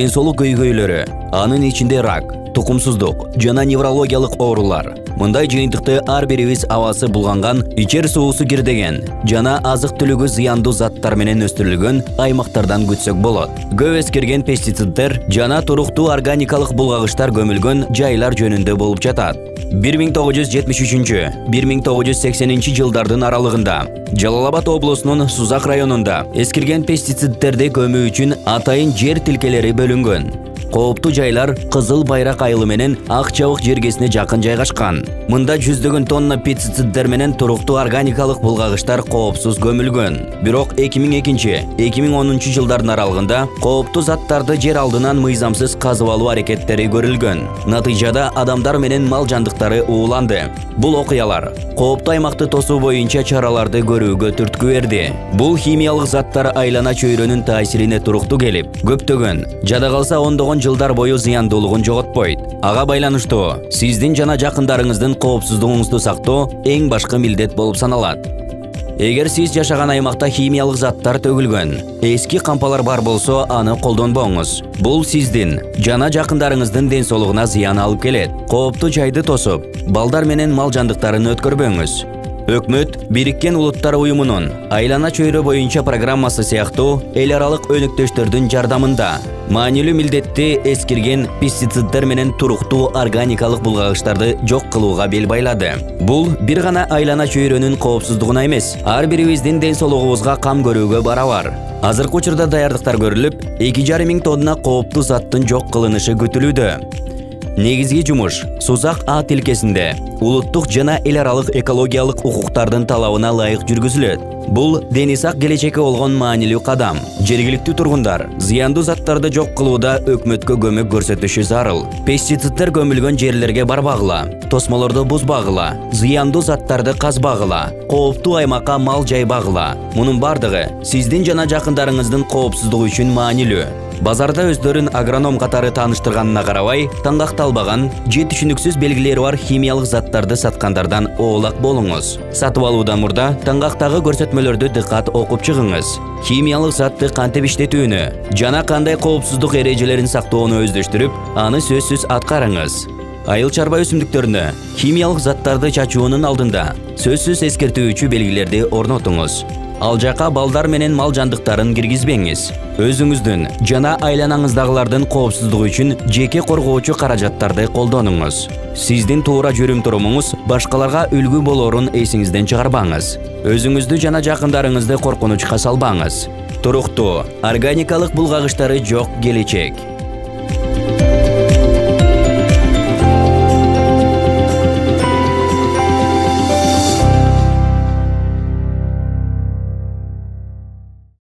ден соолук көйгөйлөрү, анын ичинде рак, тукумсуздук жана неврологиялык оорулар. Мындай жыйынтыкты ар бирибиз абасы булганган, ичер суусу кирдеген жана азык-түлүгү зыяндуу заттар менен өстүрүлгөн аймактардан күтсөк болот. Көп эскерген пестициддер жана туруктуу органикалык булгагычтар көмүлгөн жайлар жөнүндө болуп жатат. 1973-1980 жылдардын аралыгында Жалал Абад облусунун Сузак районунда эскерген пестициддерди көмүү үчүн атайын жер тилкелери бөлүнгөн. Кооптуу жайлар Кызыл Байрак айылы менен Ак Чабык жергесине жакын жайгашкан. Мында жүздөгөн тонна пестициддер менен туруктуу органикалык булгагычтар коопсуз көмүлгөн. Бирок 2002-2010 жылдардын аралыгында кооптуу заттарды жер алдынан мыйзамсыз казып алуу аракеттери көрүлгөн. Натыйжада адамдар менен мал жандыктары ууланды. Бул окуялар кооптуу аймакты тосуу боюнча чараларды көрүүгө түрткү берди. Бул химиялык заттар айлана чөйрөнүн таасирине туруктуу келип, көптөгөн, жада калса ондогон жылдар бою зыяндуулугун жоготпойт. Ага байланыштуу сиздин жана жакындарыңыздын коопсуздугуңузду сактоо эң башкы милдет болуп саналат. Эгер сиз жашаган аймакта химиялык заттар төгүлгөн, эски кампалар бар болсо, аны колдонбоңуз. Бул сиздин жана жакындарыңыздын ден соолугуна зыян алып келет. Кооптуу жайды тосуп, балдар менен мал жандыктарын өткөрбөңүз. Өкмөт Бириккен Улуттар Уюмунун айлана чөйрө боюнча программасы сыяктуу эл аралык өнөктөштөрдүн жардамында маанилүү милдетти эскерген пестициддер менен туруктуу органикалык булгагычтарды жок кылууга бел байлады. Бул бир гана айлана чөйрөнүн коопсуздугуна эмес, ар бирибиздин ден соолугубузга кам көрүүгө барабар. Азыркы учурда даярдыктар көрүлүп, 2,5 миң тонна кооптуу заттын жок кылынышы күтүлүүдө. Негизги жумуш Сузак А тилкесинде улуттук жана эл аралык экологиялык укуктардын талабына ылайык жүргүзүлөт. Бул денисак келечекке болгон маанилүү кадам. Жергиликтүү тургундар зыяндуу заттарды жок кылууда өкмөткө көмөк көрсөтүшү зарыл. Пестициддер көмүлгөн жерлерге барбагыла, тосмолорду бузбагыла, зыяндуу заттарды казбагыла, кооптуу аймакка мал жайбагыла. Мунун бардыгы сиздин жана жакындарыңыздын коопсуздугу үчүн маанилүү. Базарда өздөрүн агроном катары тааныштырганына карабай, таңгакталбаган, же түшүнүксүз белгилери бар химиялык заттарды саткандардан оолак болуңуз. Сатып алуудан мурда таңгактагы көрсөтмөлөрдү дыккат окуп чыгыңыз. Химиялык затты кантип иштетүүнү жана кандай коопсуздук эрежелерин сактоону өздөштүрүп, аны сөзсүз аткарыңыз. Айыл чарба өсүмдүктөрүнө химиялык заттарды чачуунун алдында сөзсүз эскертүүчү белгилерди орнотуңуз. Ал жака балдар менен мал жандыктарын киргизбеңиз. Өзүңүздүн жана айланаңыздагылардын коопсуздугу үчүн жеке коргоочу каражаттарды колдонуңуз. Сиздин туура жүрүм-турумуңуз башкаларга үлгү болорун эсиңизден чыгарбаңыз. Өзүңүздү жана жакындарыңызды коркунучка салбаңыз. Туруктуу, органикалык булгагычтары жок келечек.